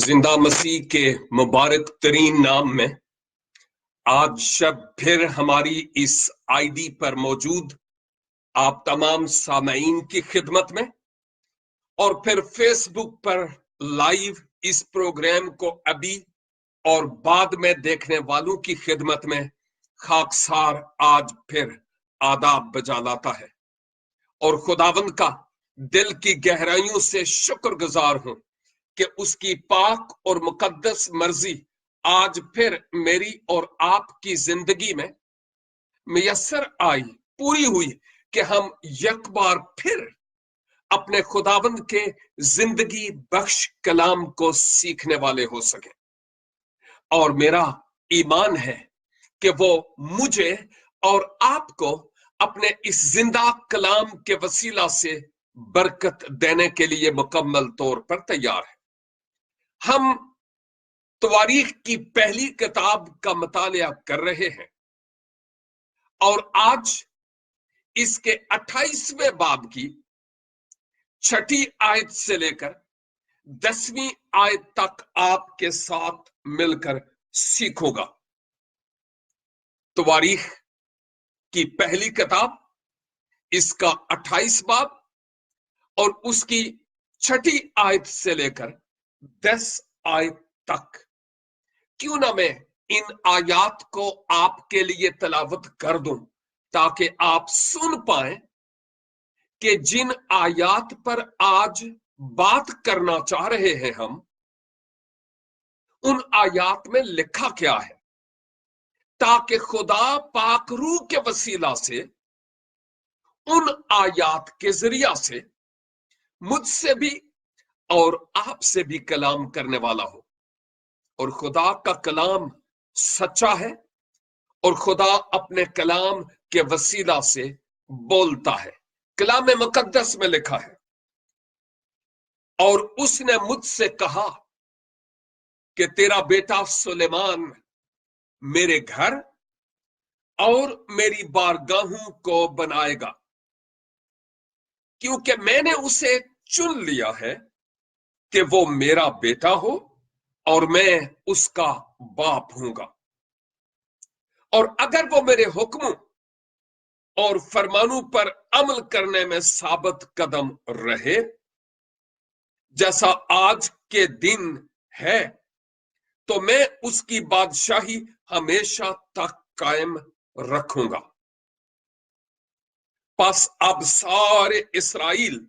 जिंदा मसीह के मुबारक तरीन नाम में आज शब फिर हमारी इस आईडी पर मौजूद आप तमाम सामईन की खिदमत में और फिर फेसबुक पर लाइव इस प्रोग्राम को अभी और बाद में देखने वालों की खिदमत में खाकसार आज फिर आदाब बजा लाता है और खुदावंद का दिल की गहराइयों से शुक्रगुजार हूं कि उसकी पाक और मुकद्दस मर्जी आज फिर मेरी और आपकी जिंदगी में मुयस्सर आई, पूरी हुई कि हम एक बार फिर अपने खुदावंद के जिंदगी बख्श कलाम को सीखने वाले हो सके। और मेरा ईमान है कि वो मुझे और आपको अपने इस जिंदा कलाम के वसीला से बरकत देने के लिए मुकम्मल तौर पर तैयार है। हम तवारीख की पहली किताब का मुतालिया कर रहे हैं और आज इसके 28वें बाब की 6ठी आयत से लेकर 10वीं आयत तक आपके साथ मिलकर सीखूंगा। तवारीख की पहली किताब, इसका 28 बाब और उसकी 6ठी आयत से लेकर 10 आयत तक। क्यों ना मैं इन आयात को आपके लिए तलावत कर दूं ताकि आप सुन पाएं कि जिन आयात पर आज बात करना चाह रहे हैं हम, उन आयात में लिखा क्या है, ताकि खुदा पाक रूह के वसीला से उन आयात के जरिया से मुझसे भी और आपसे भी कलाम करने वाला हो। और खुदा का कलाम सच्चा है और खुदा अपने कलाम के वसीला से बोलता है। कलाम मुकद्दस में लिखा है, और उसने मुझसे कहा कि तेरा बेटा सुलेमान मेरे घर और मेरी बारगाहों को बनाएगा, क्योंकि मैंने उसे चुन लिया है कि वो मेरा बेटा हो और मैं उसका बाप हूंगा। और अगर वो मेरे हुक्मों और फरमानों पर अमल करने में साबित कदम रहे, जैसा आज के दिन है, तो मैं उसकी बादशाही हमेशा तक कायम रखूंगा। बस अब सारे इस्राएल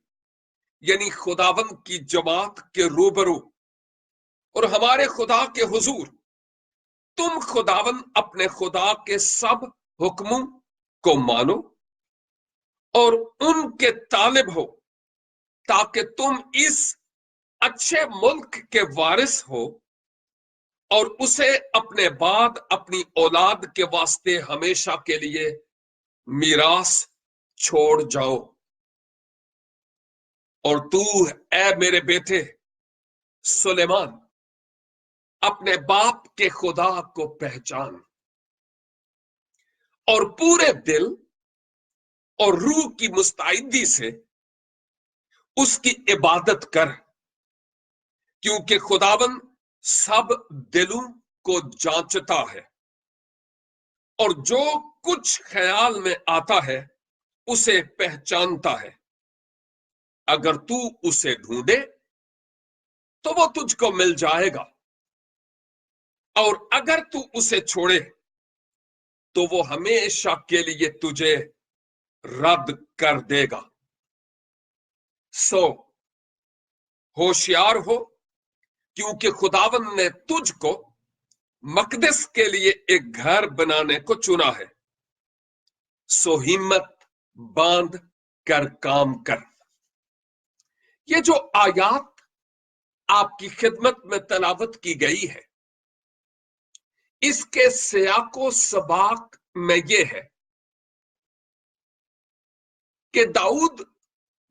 यानी खुदावंद की जमात के रूबरू और हमारे खुदा के हुजूर तुम खुदावंद अपने खुदा के सब हुक्मों को मानो और उनके तालिब हो, ताकि तुम इस अच्छे मुल्क के वारिस हो और उसे अपने बाद अपनी औलाद के वास्ते हमेशा के लिए मीरास छोड़ जाओ। और तू ऐ मेरे बेटे सुलेमान अपने बाप के खुदा को पहचान और पूरे दिल और रूह की मुस्तैदी से उसकी इबादत कर, क्योंकि खुदावन सब दिलों को जांचता है और जो कुछ ख्याल में आता है उसे पहचानता है। अगर तू उसे ढूंढे तो वो तुझको मिल जाएगा, और अगर तू उसे छोड़े तो वो हमेशा के लिए तुझे रद्द कर देगा। सो होशियार हो, क्योंकि खुदावन ने तुझको मकदस के लिए एक घर बनाने को चुना है। सो हिम्मत बांध कर काम कर। ये जो आयात आपकी खिदमत में तलावत की गई है, इसके सियाको सबाक में ये है कि दाऊद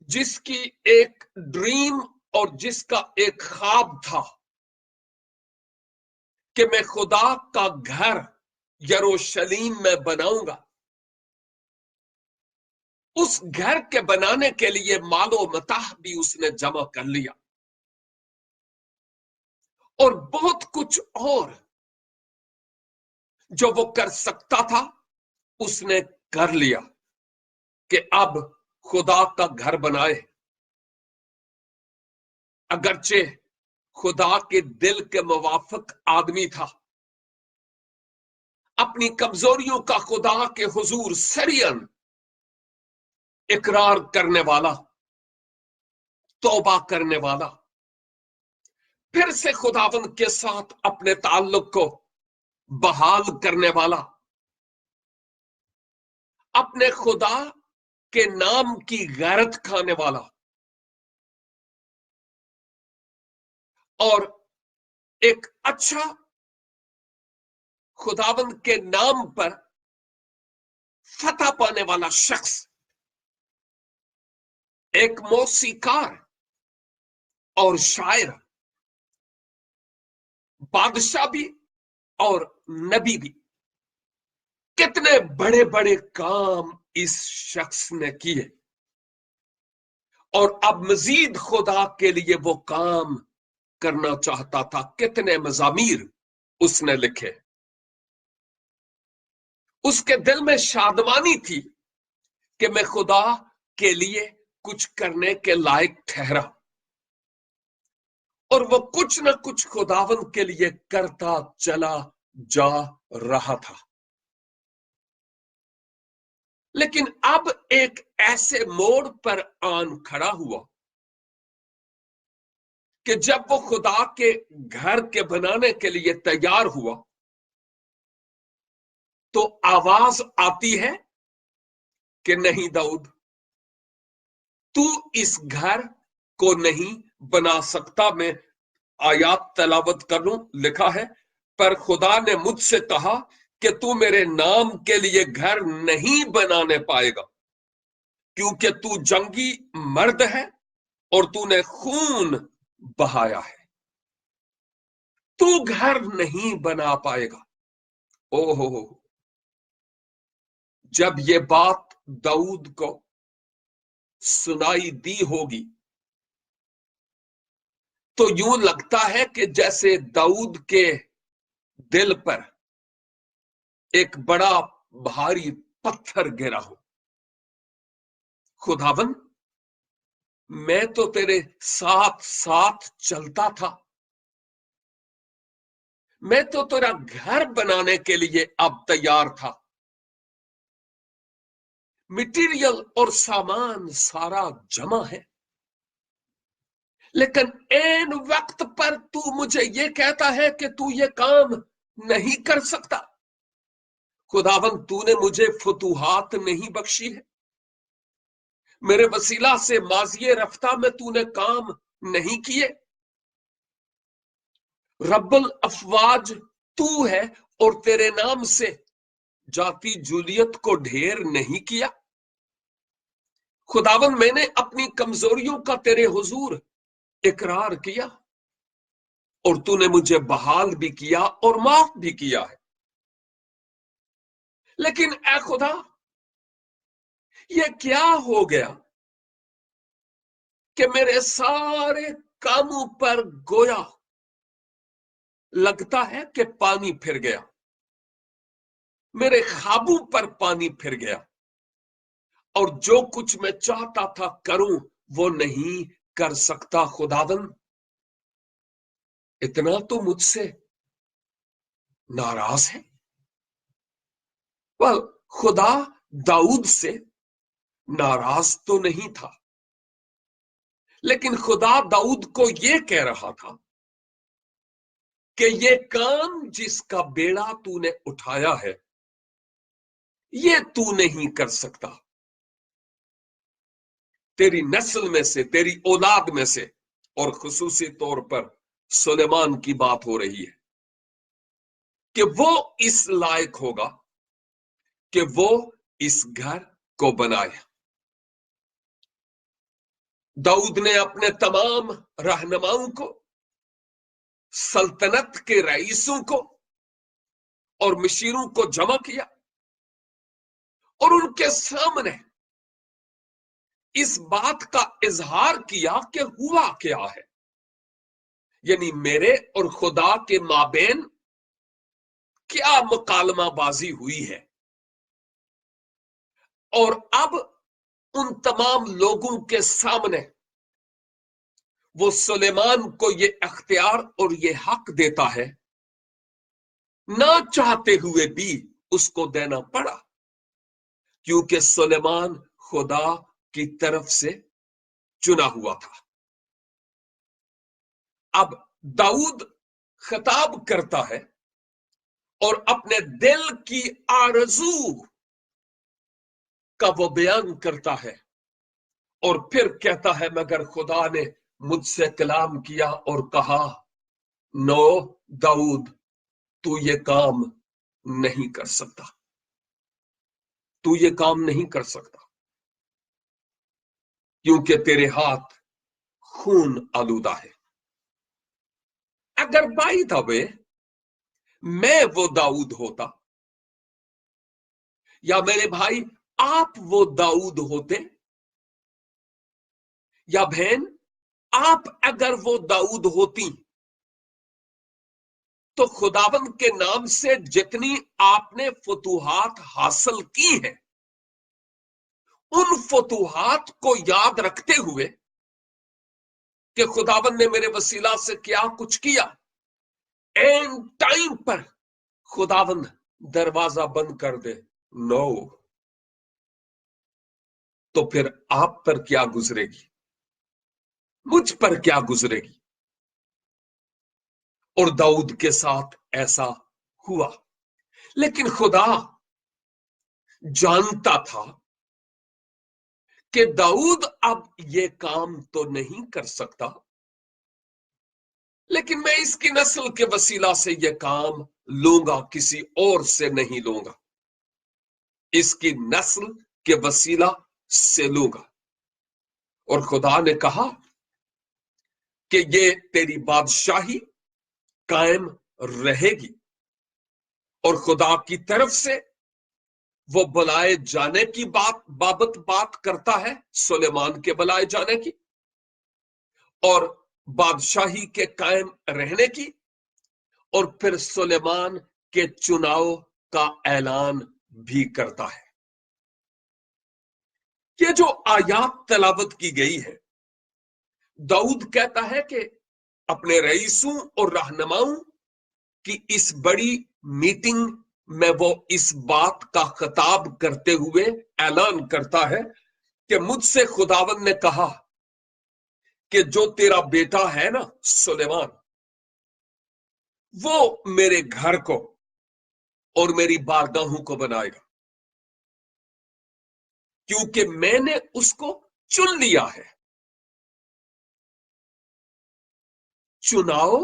जिसकी एक ड्रीम और जिसका एक ख्वाब था कि मैं खुदा का घर यरूशलेम में बनाऊंगा, उस घर के बनाने के लिए मालो मताह भी उसने जमा कर लिया اور بہت کچھ اور جو وہ کر سکتا تھا اس نے کر لیا کہ اب خدا کا گھر بنائے. اگرچہ خدا کے دل کے موافق آدمی تھا، اپنی کمزوریوں کا خدا کے حضور سریعاً اقرار کرنے والا، توبہ کرنے والا، پھر سے خداوند کے ساتھ اپنے تعلق کو بحال کرنے والا، اپنے خدا کے نام کی غیرت کھانے والا، اور ایک اچھا خداوند کے نام پر فتح پانے والا شخص، ایک موسیقار اور شاعر، بادشاہ بھی اور نبی بھی. کتنے بڑے بڑے کام اس شخص نے کیے، اور اب مزید خدا کے لیے وہ کام کرنا چاہتا تھا. کتنے مزامیر اس نے لکھے. اس کے دل میں شادمانی تھی کہ میں خدا کے لیے کچھ کرنے کے لائق ٹھہرا، اور وہ کچھ نہ کچھ خداوند کے لیے کرتا چلا جا رہا تھا. لیکن اب ایک ایسے موڑ پر آن کھڑا ہوا کہ جب وہ خدا کے گھر کے بنانے کے لیے تیار ہوا تو آواز آتی ہے کہ نہیں داؤد، تو اس گھر کو نہیں بنا سکتا. میں آیات تلاوت کروں. لکھا ہے، پر خدا نے مجھ سے کہا کہ تو میرے نام کے لیے گھر نہیں بنانے پائے گا، کیونکہ تو جنگی مرد ہے اور تو نے خون بہایا ہے. تو گھر نہیں بنا پائے گا. او ہو، جب یہ بات داؤد کو سنائی دی ہوگی تو یوں لگتا ہے کہ جیسے داؤد کے دل پر ایک بڑا بھاری پتھر گرا ہو. خداوند، میں تو تیرے ساتھ ساتھ چلتا تھا، میں تو تیرا گھر بنانے کے لیے اب تیار تھا، مٹیریل اور سامان سارا جمع ہے، لیکن این وقت پر تو مجھے یہ کہتا ہے کہ تو یہ کام نہیں کر سکتا. خداوند، تو نے مجھے فتوحات نہیں بخشی ہے، میرے وسیلہ سے ماضی رفتہ میں تو نے کام نہیں کیے. رب الافواج تو ہے اور تیرے نام سے جاتی جولیت کو ڈھیر نہیں کیا. خداوند، میں نے اپنی کمزوریوں کا تیرے حضور اقرار کیا اور تو نے مجھے بحال بھی کیا اور معاف بھی کیا ہے. لیکن اے خدا، یہ کیا ہو گیا کہ میرے سارے کاموں پر گویا لگتا ہے کہ پانی پھر گیا، میرے خوابوں پر پانی پھر گیا، اور جو کچھ میں چاہتا تھا کروں وہ نہیں کر سکتا. خداوند، اتنا تو مجھ سے ناراض ہے. خدا داؤد سے ناراض تو نہیں تھا، لیکن خدا داؤد کو یہ کہہ رہا تھا کہ یہ کام جس کا بیڑا تو نے اٹھایا ہے یہ تو نہیں کر سکتا. تیری نسل میں سے، تیری اولاد میں سے، اور خصوصی طور پر سلیمان کی بات ہو رہی ہے کہ وہ اس لائق ہوگا کہ وہ اس گھر کو بنائے. داؤد نے اپنے تمام رہنماؤں کو، سلطنت کے رئیسوں کو اور مشیروں کو جمع کیا اور ان کے سامنے اس بات کا اظہار کیا کہ ہوا کیا ہے. یعنی میرے اور خدا کے مابین کیا مکالمہ بازی ہوئی ہے، اور اب ان تمام لوگوں کے سامنے وہ سلیمان کو یہ اختیار اور یہ حق دیتا ہے، نہ چاہتے ہوئے بھی اس کو دینا پڑا، کیونکہ سلیمان خدا کی طرف سے چنا ہوا تھا۔ اب داؤد خطاب کرتا ہے اور اپنے دل کی آرزو کا وہ بیان کرتا ہے، اور پھر کہتا ہے مگر خدا نے مجھ سے کلام کیا اور کہا، نو داؤد، تو یہ کام نہیں کر سکتا، تو یہ کام نہیں کر سکتا، کیونکہ تیرے ہاتھ خون آلودہ ہے۔ اگر بائی دا وے میں وہ داؤد ہوتا، یا میرے بھائی آپ وہ داؤد ہوتے، یا بہن آپ اگر وہ داؤد ہوتی، تو خداوند کے نام سے جتنی آپ نے فتوحات حاصل کی ہیں، ان فتوحات کو یاد رکھتے ہوئے کہ خداوند نے میرے وسیلہ سے کیا کچھ کیا، اینڈ ٹائم پر خداوند دروازہ بند کر دے، نو، تو پھر آپ پر کیا گزرے گی، مجھ پر کیا گزرے گی؟ اور داؤد کے ساتھ ایسا ہوا، لیکن خدا جانتا تھا کہ داؤد اب یہ کام تو نہیں کر سکتا، لیکن میں اس کی نسل کے وسیلہ سے یہ کام لوں گا، کسی اور سے نہیں لوں گا، اس کی نسل کے وسیلہ سے لوں گا۔ اور خدا نے کہا کہ یہ تیری بادشاہی قائم رہے گی، اور خدا کی طرف سے وہ بلائے جانے کی بابت بات کرتا ہے، سلیمان کے بلائے جانے کی اور بادشاہی کے قائم رہنے کی، اور پھر سلیمان کے چناؤ کا اعلان بھی کرتا ہے۔ یہ جو آیات تلاوت کی گئی ہے، داؤد کہتا ہے کہ اپنے رئیسوں اور رہنماؤں کی اس بڑی میٹنگ میں وہ اس بات کا خطاب کرتے ہوئے اعلان کرتا ہے کہ مجھ سے خداوند نے کہا کہ جو تیرا بیٹا ہے نا سلیمان، وہ میرے گھر کو اور میری بارگاہوں کو بنائے گا، کیونکہ میں نے اس کو چن لیا ہے۔ چناؤ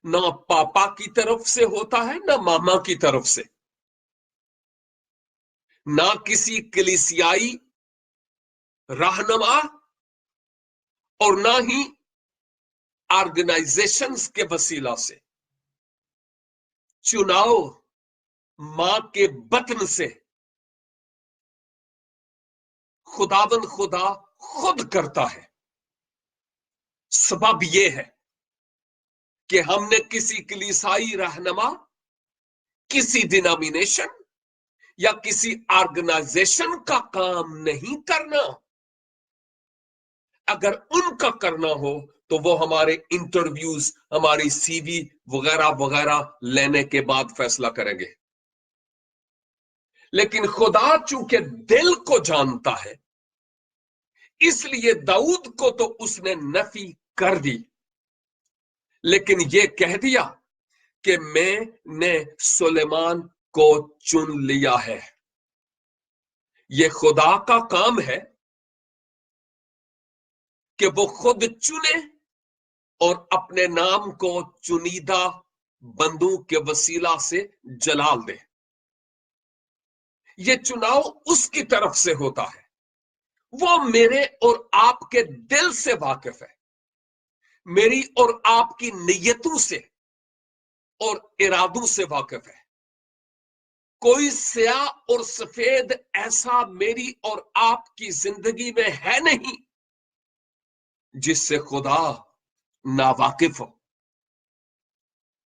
نہ پاپا کی طرف سے ہوتا ہے، نہ ماما کی طرف سے، نہ کسی کلیسیائی رہنما اور نہ ہی آرگنائزیشنز کے وسیلہ سے۔ چناؤ ماں کے بطن سے خداوند خدا خود کرتا ہے۔ سبب یہ ہے کہ ہم نے کسی کلیسائی رہنما، کسی ڈینامینیشن یا کسی آرگنائزیشن کا کام نہیں کرنا۔ اگر ان کا کرنا ہو تو وہ ہمارے انٹرویوز، ہماری سی وی وغیرہ وغیرہ لینے کے بعد فیصلہ کریں گے، لیکن خدا چونکہ دل کو جانتا ہے، اس لیے داؤد کو تو اس نے نفی کر دی، لیکن یہ کہہ دیا کہ میں نے سلیمان کو چن لیا ہے۔ یہ خدا کا کام ہے کہ وہ خود چنے اور اپنے نام کو چنیدہ بندوں کے وسیلہ سے جلال دے۔ یہ چناؤ اس کی طرف سے ہوتا ہے، وہ میرے اور آپ کے دل سے واقف ہے، میری اور آپ کی نیتوں سے اور ارادوں سے واقف ہے۔ کوئی سیاہ اور سفید ایسا میری اور آپ کی زندگی میں ہے نہیں جس سے خدا नावाकिफ हो।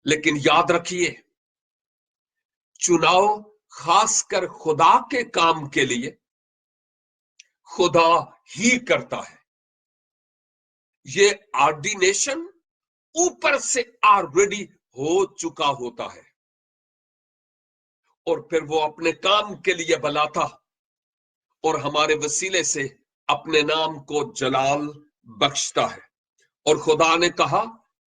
लेकिन याद रखिए, चुनाव खासकर खुदा के काम के लिए खुदा ही करता है। ये ऑर्डिनेशन ऊपर से ऑलरेडी हो चुका होता है और फिर वो अपने काम के लिए बुलाता और हमारे वसीले से अपने नाम को जलाल बख्शता है। और खुदा ने कहा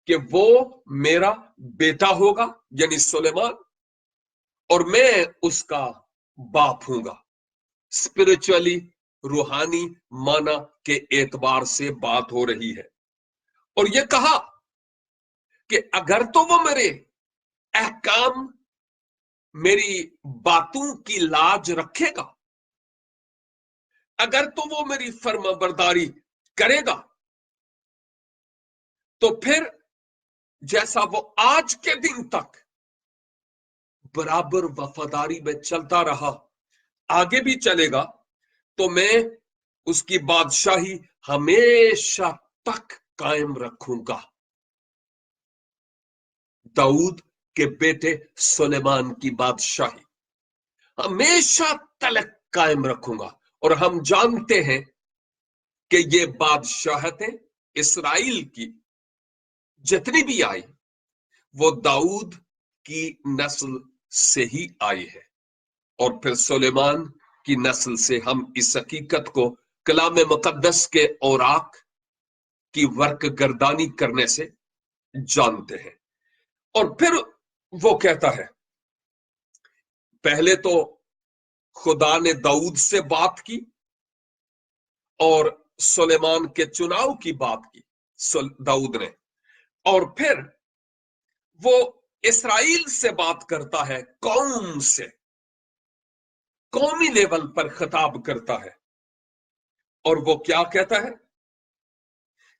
कि वो मेरा बेटा होगा, यानी सुलेमान, और मैं उसका बाप हूंगा। स्पिरिचुअली, रूहानी माना के एतबार से बात हो रही है। और ये कहा कि अगर तो वो मेरे अहकाम, मेरी बातों की लाज रखेगा, अगर तो वो मेरी फर्माबरदारी करेगा, तो फिर जैसा वो आज के दिन तक बराबर वफादारी में चलता रहा, आगे भी चलेगा, तो मैं उसकी बादशाही हमेशा तक कायम रखूंगा। दाऊद के बेटे सुलेमान की बादशाही हमेशा तलक कायम रखूंगा। और हम जानते हैं कि ये बादशाहतें इस्राइल की जितनी भी आई, वो दाऊद की नस्ल से ही आई है। और फिर सुलेमान की नस्ल से हम इस हकीकत को कलाम मुकद्दस के औराक की वर्क गर्दानी करने से जानते हैं। और फिर वो कहता है, पहले तो खुदा ने दाऊद से बात की और सुलेमान के चुनाव की बात की दाऊद ने, और फिर वो इस्राइल से बात करता है, कौम से, कौमी लेवल पर खिताब करता है। और वो क्या कहता है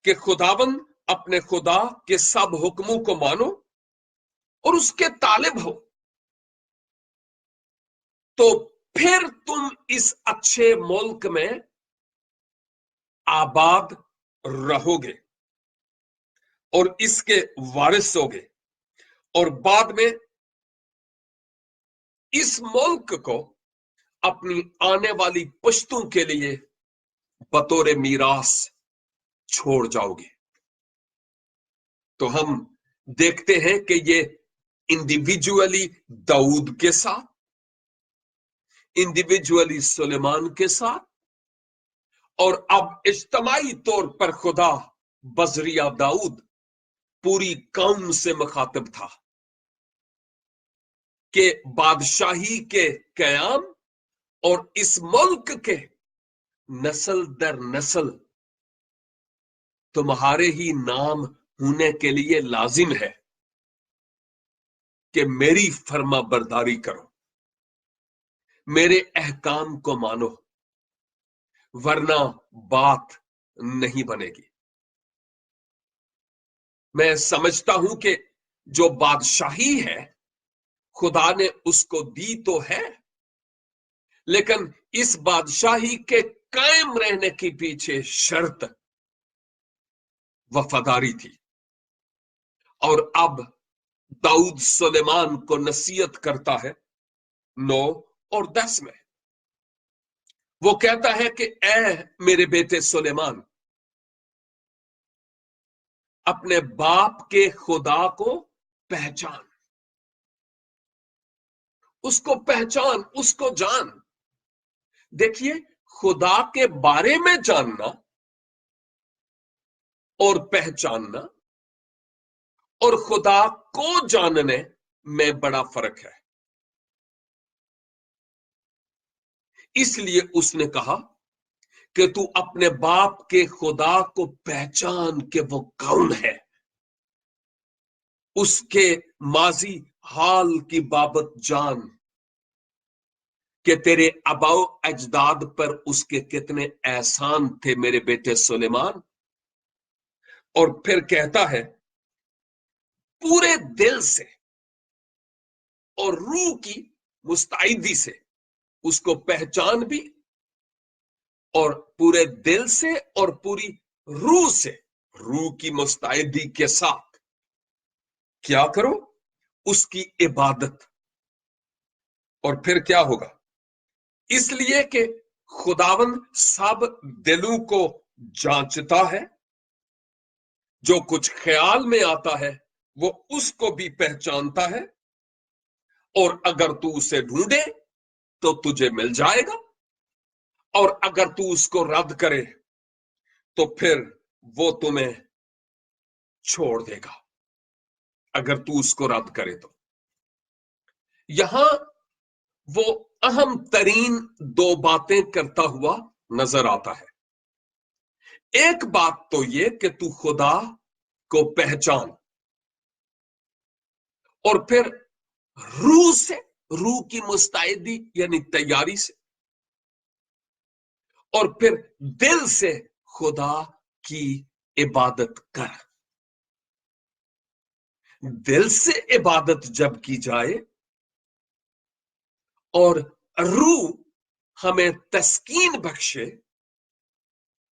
कि खुदाबंद अपने खुदा के सब हुक्मों को मानो और उसके तालिब हो, तो फिर तुम इस अच्छे मुल्क में आबाद रहोगे और इसके वारिस होगे। और बाद में इस मुल्क को अपनी आने वाली पुश्तों के लिए बतौर मीरास छोड़ जाओगे। तो हम देखते हैं कि ये इंडिविजुअली दाऊद के साथ, इंडिविजुअली सुलेमान के साथ, और अब इज्तमाई तौर पर खुदा बजरिया दाऊद पूरी कौम से मुखातिब था कि बादशाही के कयाम और इस मुल्क के नस्ल दर नस्ल तुम्हारे ही नाम होने के लिए लाजिम है कि मेरी फर्मा बरदारी करो, मेरे अहकाम को मानो, वरना बात नहीं बनेगी। मैं समझता हूं कि जो बादशाही है खुदा ने उसको दी तो है, लेकिन इस बादशाही के कायम रहने के पीछे शर्त वफादारी थी। और अब दाऊद सुलेमान को नसीहत करता है 9 और 10 में। वो कहता है कि ऐ मेरे बेटे सुलेमान, अपने बाप के खुदा को पहचान, उसको पहचान, उसको जान। देखिए, खुदा के बारे में जानना और पहचानना और खुदा को जानने में बड़ा फर्क है। इसलिए उसने कहा कि तू अपने बाप के खुदा को पहचान के वो कौन है, उसके माजी हाल की बाबत जान कि तेरे अबाओ अजदाद पर उसके कितने एहसान थे मेरे बेटे सुलेमान। और फिर कहता है, पूरे दिल से और रूह की मुस्तैदी से उसको पहचान भी, और पूरे दिल से और पूरी रूह से रूह की मुस्तैदी के साथ क्या करो, उसकी इबादत। और फिर क्या होगा? इसलिए कि खुदावन सब दिलों को जांचता है, जो कुछ ख्याल में आता है वो उसको भी पहचानता है, और अगर तू उसे ढूंढे तो तुझे मिल जाएगा, और अगर तू उसको रद्द करे तो फिर वो तुम्हें छोड़ देगा। अगर तू उसको रद्द करे तो यहां वो अहम तरीन दो बातें करता हुआ नजर आता है। एक बात तो ये कि तू खुदा को पहचान, और फिर रूह से, रूह की मुस्तैदी यानी तैयारी से, और फिर दिल से खुदा की इबादत कर। दिल से इबादत जब की जाए और रूह हमें तस्कीन बख्शे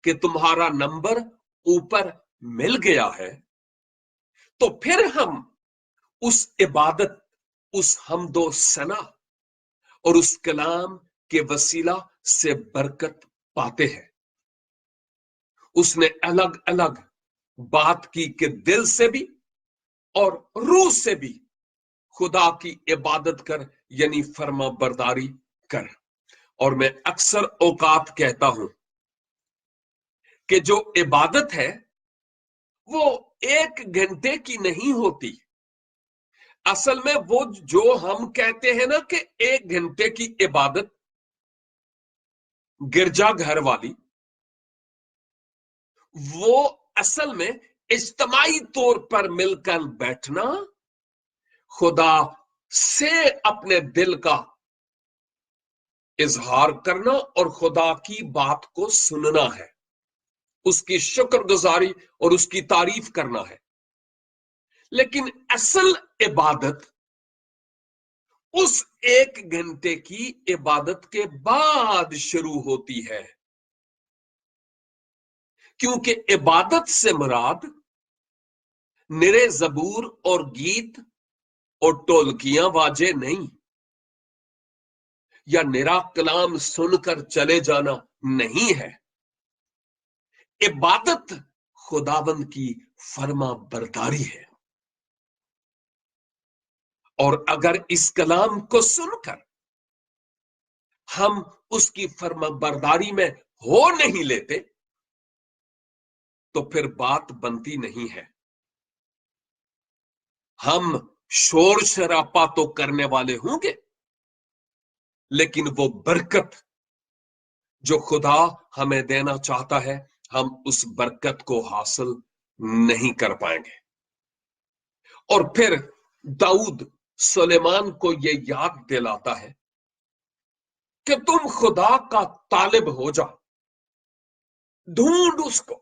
कि तुम्हारा नंबर ऊपर मिल गया है, तो फिर हम उस इबादत, उस हमदो सना और उस कलाम के वसीला से बरकत पाते हैं। उसने अलग अलग बात की कि दिल से भी और रूह से भी खुदा की इबादत कर, यानी फर्मा बरदारी कर। और मैं अक्सर औकात कहता हूं कि जो इबादत है वो 1 घंटे की नहीं होती। असल में वो जो हम कहते हैं ना कि 1 घंटे की इबादत, गिरजा घर वाली, वो असल में इज्तमाई तौर पर मिलकर बैठना, खुदा से अपने दिल का इजहार करना और खुदा की बात को सुनना है, उसकी शुक्रगुजारी और उसकी तारीफ करना है। लेकिन असल इबादत उस 1 घंटे की इबादत के बाद शुरू होती है, क्योंकि इबादत से मुराद निरे जबूर और गीत और ढोलकियां वाजे नहीं, या निरा कलाम सुनकर चले जाना नहीं है। इबादत खुदाबंद की फर्मा बरदारी है। और अगर इस कलाम को सुनकर हम उसकी फर्मा बरदारी में हो नहीं लेते तो फिर बात बनती नहीं है। हम शोर शराबा तो करने वाले होंगे, लेकिन वो बरकत जो खुदा हमें देना चाहता है, हम उस बरकत को हासिल नहीं कर पाएंगे। और फिर दाऊद सुलेमान को यह याद दिलाता है कि तुम खुदा का तालिब हो जाओ, ढूंढ उसको,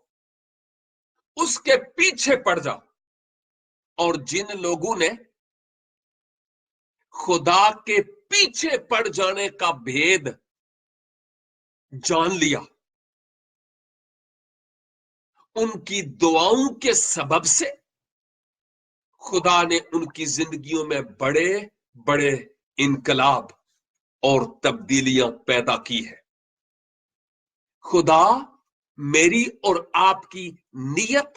उसके पीछे पड़ जाओ। और जिन लोगों ने खुदा के पीछे पड़ जाने का भेद जान लिया, उनकी दुआओं के सबब से खुदा ने उनकी जिंदगियों में बड़े बड़े इनकलाब और तब्दीलियां पैदा की है। खुदा मेरी और आपकी नीयत,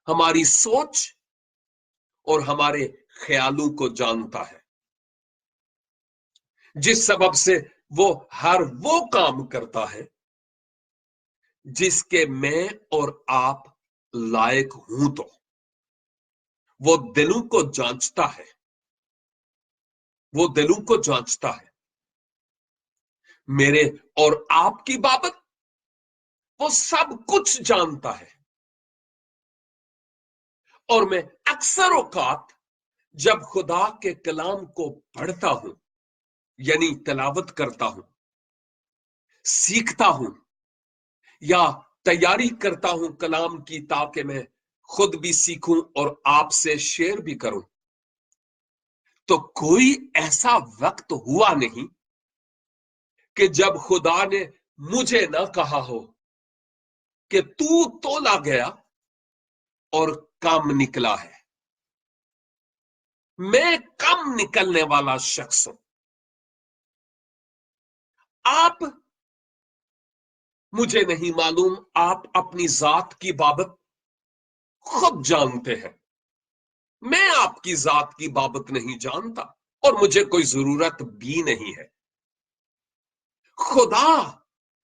हमारी सोच और हमारे ख्यालों को जानता है, जिस सबब से वो हर वो काम करता है जिसके मैं और आप लायक हूं। तो वो दिलों को जांचता है, वो दिलों को जांचता है। मेरे और आपकी बाबत वो सब कुछ जानता है। और मैं अक्सर औकात जब खुदा के कलाम को पढ़ता हूं, यानी तलावत करता हूं, सीखता हूं या तैयारी करता हूं कलाम की, ताकि मैं खुद भी सीखूं और आपसे शेयर भी करूं, तो कोई ऐसा वक्त हुआ नहीं कि जब खुदा ने मुझे ना कहा हो کہ تو تولا گیا اور کم نکلا ہے، میں کم نکلنے والا شخص ہوں۔ آپ، مجھے نہیں معلوم، آپ اپنی ذات کی بابت خود جانتے ہیں، میں آپ کی ذات کی بابت نہیں جانتا اور مجھے کوئی ضرورت بھی نہیں ہے۔ خدا،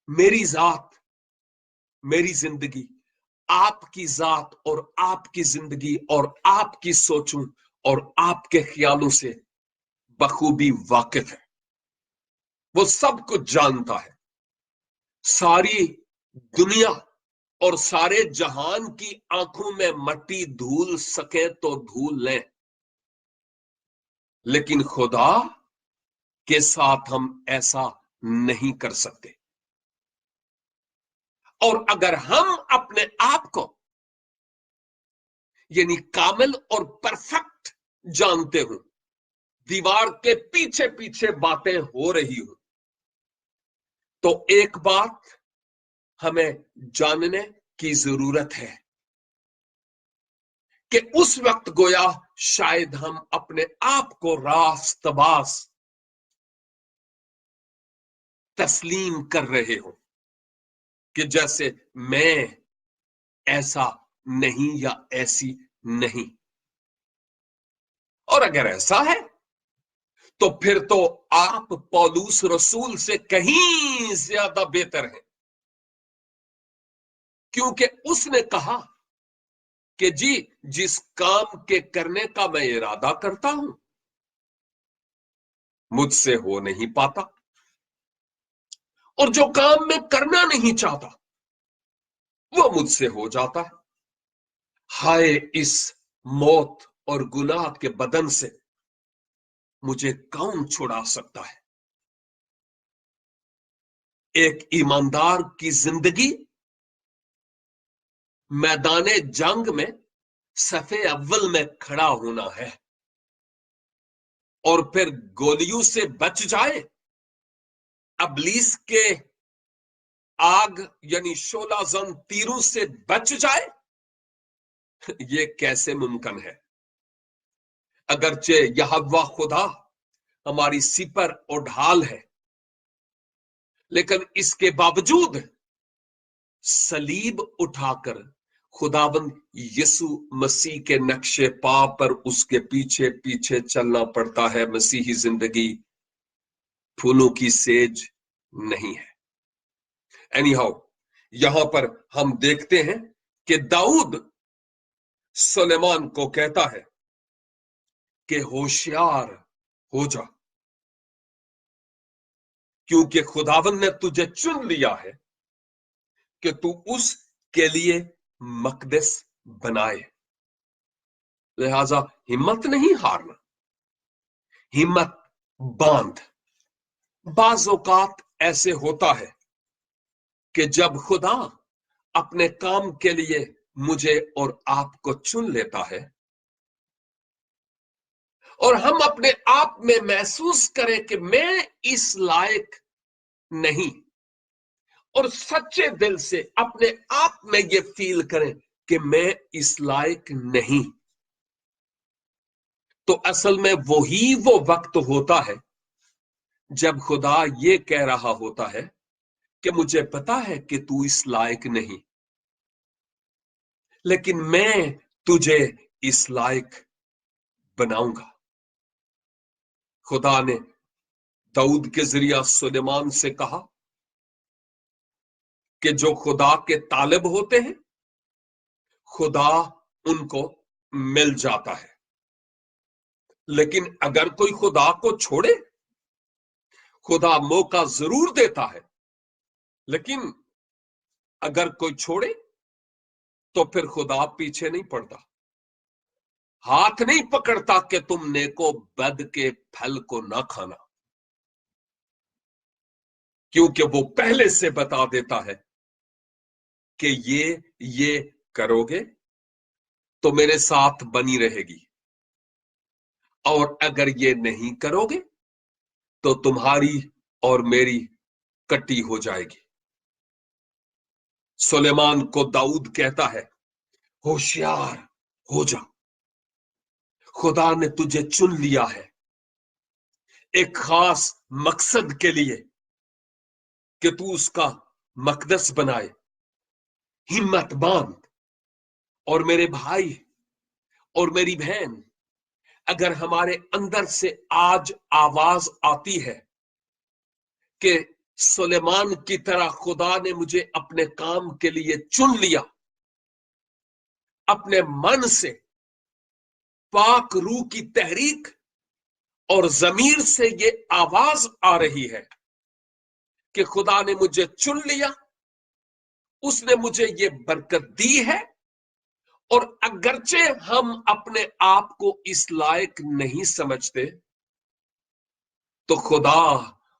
میری ذات، میری زندگی آپ کی ذات اور آپ کی زندگی اور آپ کی سوچوں اور آپ کے خیالوں سے بخوبی واقف ہے، وہ سب کچھ جانتا ہے۔ ساری دنیا اور سارے جہان کی آنکھوں میں مٹی دھول سکے تو دھول لیں، لیکن خدا کے ساتھ ہم ایسا نہیں کر سکتے۔ اور اگر ہم اپنے آپ کو یعنی کامل اور پرفیکٹ جانتے ہوں، دیوار کے پیچھے پیچھے باتیں ہو رہی ہوں، تو ایک بات ہمیں جاننے کی ضرورت ہے کہ اس وقت گویا شاید ہم اپنے آپ کو راست باز تسلیم کر رہے ہوں کہ جیسے میں ایسا نہیں یا ایسی نہیں۔ اور اگر ایسا ہے تو پھر تو آپ پولوس رسول سے کہیں زیادہ بہتر ہیں، کیونکہ اس نے کہا کہ جی، جس کام کے کرنے کا میں ارادہ کرتا ہوں مجھ سے ہو نہیں پاتا، اور جو کام میں کرنا نہیں چاہتا وہ مجھ سے ہو جاتا ہے۔ ہائے اس موت اور گناہ کے بدن سے مجھے کون چھڑا سکتا ہے؟ ایک ایماندار کی زندگی میدان جنگ میں صفے اول میں کھڑا ہونا ہے، اور پھر گولیوں سے بچ جائے، ابلیس کے آگ یعنی شعلہ زن تیروں سے بچ جائے۔ یہ کیسے ممکن ہے؟ اگرچہ یہوہ خدا ہماری سپر اور ڈھال ہے، لیکن اس کے باوجود صلیب اٹھا کر خداوند یسوع مسیح کے نقش پا پر اس کے پیچھے پیچھے چلنا پڑتا ہے۔ مسیحی زندگی پھولوں کی سیج نہیں ہے۔ اینی ہاؤ، یہاں پر ہم دیکھتے ہیں کہ داؤد سلیمان کو کہتا ہے کہ ہوشیار ہو جا، کیونکہ خداوند نے تجھے چن لیا ہے کہ تو اس کے لیے مقدس بنائے۔ لہذا ہمت نہیں ہارنا، ہمت باندھ۔ بعض اوقات ایسے ہوتا ہے کہ جب خدا اپنے کام کے لیے مجھے اور آپ کو چن لیتا ہے اور ہم اپنے آپ میں محسوس کریں کہ میں اس لائق نہیں، اور سچے دل سے اپنے آپ میں یہ فیل کریں کہ میں اس لائق نہیں، تو اصل میں وہی وہ وقت ہوتا ہے جب خدا یہ کہہ رہا ہوتا ہے کہ مجھے پتا ہے کہ تو اس لائق نہیں، لیکن میں تجھے اس لائق بناؤں گا۔ خدا نے داؤد کے ذریعہ سلیمان سے کہا کہ جو خدا کے طالب ہوتے ہیں خدا ان کو مل جاتا ہے، لیکن اگر کوئی خدا کو چھوڑے، خدا موقع ضرور دیتا ہے، لیکن اگر کوئی چھوڑے تو پھر خدا پیچھے نہیں پڑتا، ہاتھ نہیں پکڑتا کہ تم نیکو بد کے پھل کو نہ کھانا، کیونکہ وہ پہلے سے بتا دیتا ہے کہ یہ کرو گے تو میرے ساتھ بنی رہے گی، اور اگر یہ نہیں کرو گے تو تمہاری اور میری کٹی ہو جائے گی۔ सुलेमान को दाऊद कहता है, होशियार हो जा, खुदा ने तुझे चुन लिया है एक खास मकसद के लिए कि तू उसका मकदस बनाए। हिम्मत बांध। और मेरे भाई और मेरी बहन, अगर हमारे अंदर से आज आवाज आती है कि सुलेमान की तरह खुदा ने मुझे अपने काम के लिए चुन लिया, अपने मन से पाक रूह की तहरीक और जमीर से ये आवाज आ रही है कि खुदा ने मुझे चुन लिया, उसने मुझे ये बरकत दी है, और अगरचे हम अपने आप को इस लायक नहीं समझते, तो खुदा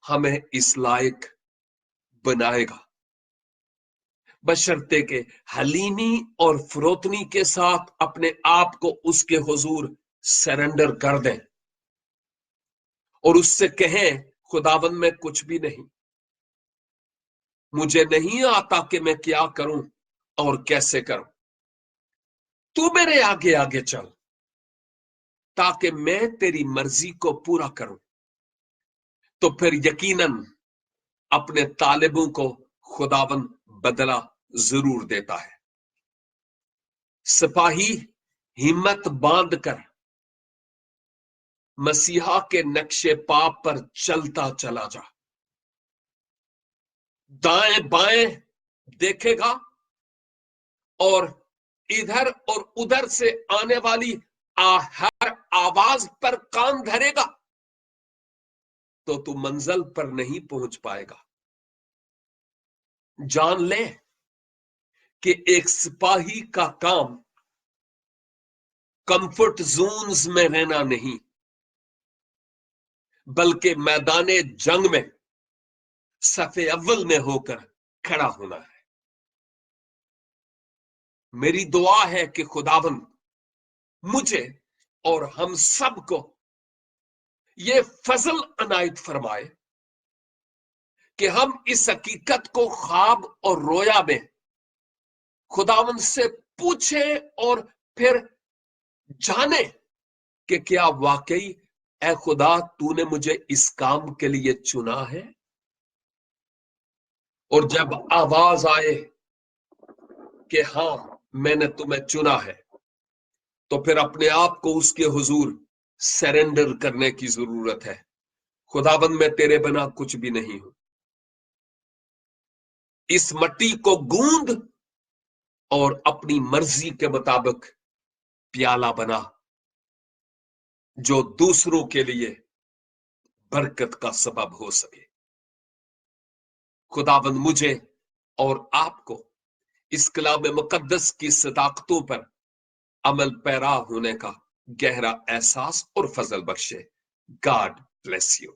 हमें इस लायक बनाएगा, बशर्ते के हलीमी और फरोतनी के साथ अपने आप को उसके हुजूर सरेंडर कर दें और उससे कहें, खुदावन में कुछ भी नहीं, मुझे नहीं आता कि मैं क्या करूं और कैसे करूं, तू मेरे आगे आगे चल ताकि मैं तेरी मर्जी को पूरा करूं। तो फिर यकीनन अपने तालिबों को खुदावन बदला जरूर देता है। सिपाही, हिम्मत बांध कर मसीहा के नक्शे पाप पर चलता चला जा। दाएं बाएं देखेगा और इधर और उधर से आने वाली हर आवाज पर कान धरेगा तो तू मंजिल पर नहीं पहुंच पाएगा। जान ले कि एक सिपाही का काम कंफर्ट जोन्स में रहना नहीं, बल्कि मैदाने जंग में सफे अव्वल में होकर खड़ा होना है। मेरी दुआ है कि खुदावन मुझे और हम सब को ये फजल अनायत फरमाए कि हम इस हकीकत को ख्वाब और रोया में खुदावन से पूछे और फिर जाने कि क्या वाकई ऐ खुदा तूने मुझे इस काम के लिए चुना है। और जब आवाज आए कि हां मैंने तुम्हें चुना है, तो फिर अपने आप को उसके हुजूर सरेंडर करने की जरूरत है। खुदाबंद मैं तेरे बिना कुछ भी नहीं हूं, इस मट्टी को गूंद और अपनी मर्जी के मुताबिक प्याला बना जो दूसरों के लिए बरकत का सबब हो सके। खुदाबंद मुझे और आपको इस कलाम मुकद्दस की सदाकतों पर अमल पैरा होने का गहरा एहसास और फजल बख्शे। God bless you.